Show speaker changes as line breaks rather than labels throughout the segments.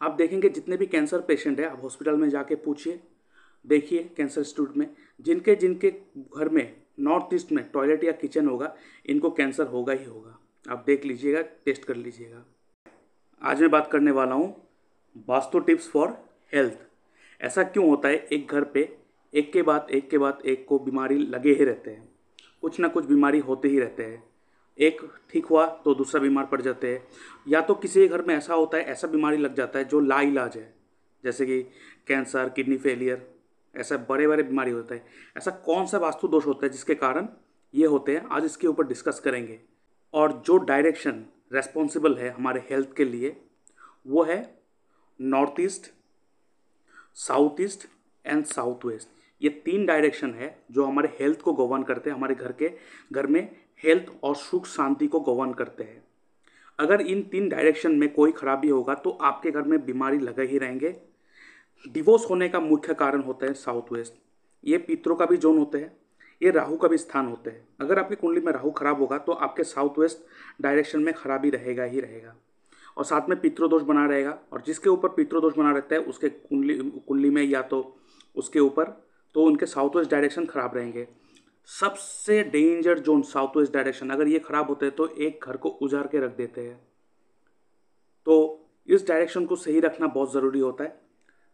आप देखेंगे जितने भी कैंसर पेशेंट हैं, आप हॉस्पिटल में जाके पूछिए, देखिए कैंसर इंस्टीट्यूट में जिनके जिनके घर में नॉर्थ ईस्ट में टॉयलेट या किचन होगा, इनको कैंसर होगा ही होगा। आप देख लीजिएगा, टेस्ट कर लीजिएगा। आज मैं बात करने वाला हूँ वास्तु टिप्स फॉर हेल्थ। ऐसा क्यों होता है एक घर पे एक के बाद एक के बाद एक को बीमारी लगे ही रहते हैं, कुछ ना कुछ बीमारी होते ही रहते हैं। एक ठीक हुआ तो दूसरा बीमार पड़ जाते हैं, या तो किसी घर में ऐसा होता है, ऐसा बीमारी लग जाता है जो लाइलाज है, जैसे कि कैंसर, किडनी फेलियर, ऐसा बड़े बड़े बीमारी होता है। ऐसा कौन सा वास्तु दोष होता है जिसके कारण ये होते हैं, आज इसके ऊपर डिस्कस करेंगे। और जो डायरेक्शन रेस्पॉन्सिबल है हमारे हेल्थ के लिए वो है north east, south east and south west. ये तीन डायरेक्शन है जो हमारे हेल्थ को गवर्न करते हैं, हमारे घर में हेल्थ और सुख शांति को गवर्न करते हैं। अगर इन तीन डायरेक्शन में कोई खराबी होगा तो आपके घर में बीमारी लगे ही रहेंगे। डिवोर्स होने का मुख्य कारण होता है साउथ वेस्ट। ये पितरों का भी जोन होते हैं, ये राहु का भी स्थान होते हैं। अगर आपकी कुंडली में राहु खराब होगा तो आपके साउथ वेस्ट डायरेक्शन में खराबी रहेगा ही रहेगा, और साथ में पितृदोष बना रहेगा। और जिसके ऊपर पितृदोष बना रहता है उसके कुंडली में या तो उसके ऊपर, तो उनके साउथ वेस्ट डायरेक्शन खराब रहेंगे। सबसे danger zone south west direction, अगर ये खराब होते हैं तो एक घर को उजाड़ के रख देते हैं। तो इस डायरेक्शन को सही रखना बहुत ज़रूरी होता है।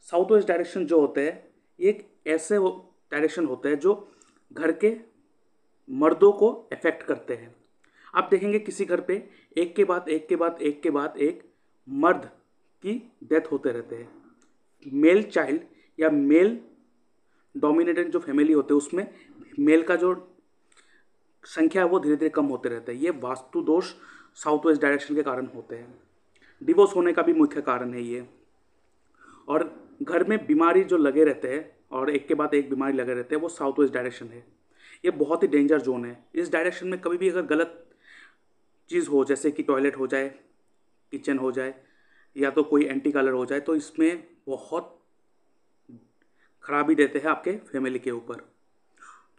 साउथ वेस्ट डायरेक्शन जो होते हैं ये एक ऐसे डायरेक्शन होते हैं जो घर के मर्दों को अफेक्ट करते हैं। आप देखेंगे किसी घर पे एक के बाद एक के बाद एक के बाद एक मर्द की डेथ होते रहते हैं। मेल चाइल्ड या मेल डोमिनेटेड जो फैमिली होते हैं उसमें मेल का जो संख्या है वो धीरे धीरे कम होते रहते हैं। ये वास्तु दोष साउथ वेस्ट डायरेक्शन के कारण होते हैं। डिवोर्स होने का भी मुख्य कारण है ये। और घर में बीमारी जो लगे रहते हैं और एक के बाद एक बीमारी लगे रहते हैं, वो साउथ वेस्ट डायरेक्शन है। ये बहुत ही डेंजर जोन है। इस डायरेक्शन में कभी भी अगर गलत चीज़ हो, जैसे कि टॉयलेट हो जाए, किचन हो जाए, या तो कोई एंटी कलर हो जाए, तो इसमें बहुत खराबी देते हैं आपके फैमिली के ऊपर।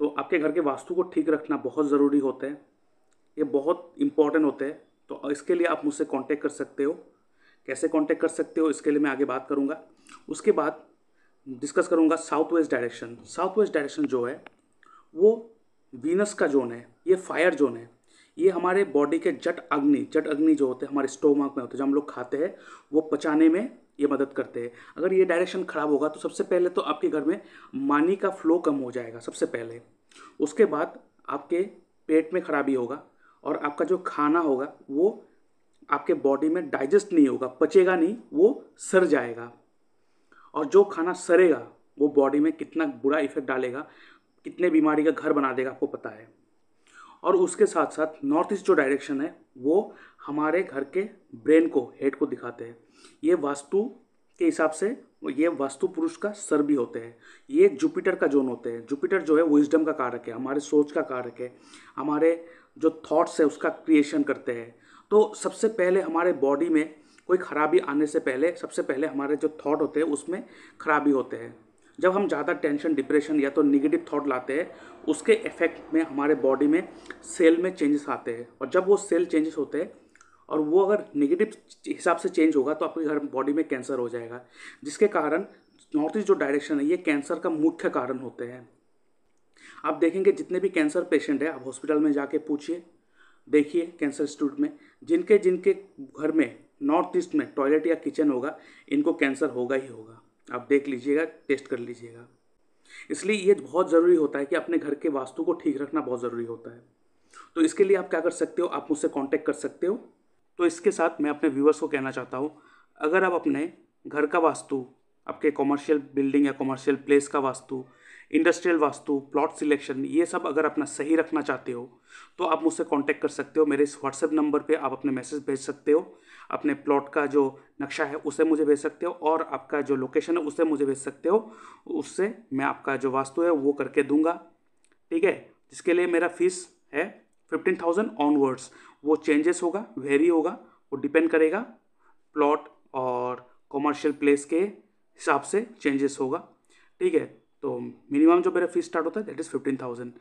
तो आपके घर के वास्तु को ठीक रखना बहुत ज़रूरी होता है, ये बहुत इम्पॉर्टेंट होते हैं। तो इसके लिए आप मुझसे कांटेक्ट कर सकते हो। कैसे कांटेक्ट कर सकते हो इसके लिए मैं आगे बात करूँगा। उसके बाद डिस्कस करूँगा south west direction. South west direction जो है वो वीनस का जोन है, ये फायर जोन है। ये हमारे बॉडी के जट अग्नि जो होते हैं हमारे स्टोमक में होते हैं, जो हम लोग खाते हैं वो पचाने में ये मदद करते हैं। अगर ये डायरेक्शन खराब होगा तो सबसे पहले तो आपके घर में मनी का फ्लो कम हो जाएगा सबसे पहले। उसके बाद आपके पेट में खराबी होगा और आपका जो खाना होगा वो आपके बॉडी में डाइजेस्ट नहीं होगा, पचेगा नहीं, वो सड़ जाएगा। और जो खाना सड़ेगा वो बॉडी में कितना बुरा इफेक्ट डालेगा, कितने बीमारी का घर बना देगा, आपको पता है। और उसके साथ साथ नॉर्थ ईस्ट जो डायरेक्शन है वो हमारे घर के ब्रेन को, हेड को दिखाते हैं। ये वास्तु के हिसाब से ये वास्तु पुरुष का सर भी होते हैं। ये जुपिटर का जोन होते हैं। जुपिटर जो है विजडम का कारक है, हमारे सोच का कारक है, हमारे जो थॉट्स है उसका क्रिएशन करते हैं। तो सबसे पहले हमारे बॉडी में कोई खराबी आने से पहले सबसे पहले हमारे जो थॉट होते हैं उसमें खराबी होते हैं। जब हम ज़्यादा टेंशन, डिप्रेशन या तो निगेटिव थॉट लाते हैं, उसके इफेक्ट में हमारे बॉडी में सेल में चेंजेस आते हैं। और जब वो सेल चेंजेस होते हैं और वो अगर नेगेटिव हिसाब से चेंज होगा तो आपके घर बॉडी में कैंसर हो जाएगा, जिसके कारण नॉर्थ ईस्ट जो डायरेक्शन है ये कैंसर का मुख्य कारण होते हैं। आप देखेंगे जितने भी कैंसर पेशेंट हैं, आप हॉस्पिटल में जाके पूछिए, देखिए कैंसर इंस्टीट्यूट में जिनके जिनके घर में नॉर्थ ईस्ट में टॉयलेट या किचन होगा, इनको कैंसर होगा ही होगा। आप देख लीजिएगा, टेस्ट कर लीजिएगा। इसलिए ये बहुत ज़रूरी होता है कि अपने घर के वास्तु को ठीक रखना बहुत ज़रूरी होता है। तो इसके लिए आप क्या कर सकते हो, आप मुझसे कांटेक्ट कर सकते हो। तो इसके साथ मैं अपने व्यूअर्स को कहना चाहता हूँ, अगर आप अपने घर का वास्तु, आपके कॉमर्शियल बिल्डिंग या कॉमर्शियल प्लेस का vastu, industrial vastu, plot selection, ये सब अगर अपना सही रखना चाहते हो तो आप मुझसे कांटेक्ट कर सकते हो। मेरे इस व्हाट्सएप नंबर पे आप अपने मैसेज भेज सकते हो। अपने प्लॉट का जो नक्शा है उसे मुझे भेज सकते हो, और आपका जो लोकेशन है उसे मुझे भेज सकते हो। उससे मैं आपका जो वास्तु है वो करके दूंगा, ठीक है। जिसके लिए मेरा फीस है 15,000 ऑनवर्ड्स। वो चेंजेस होगा, वेरी होगा, वो डिपेंड करेगा प्लॉट और कॉमर्शियल प्लेस के हिसाब से चेंजेस होगा, ठीक है। तो मिनिमम जो मेरा फीस स्टार्ट होता है दैट इज़ 15,000।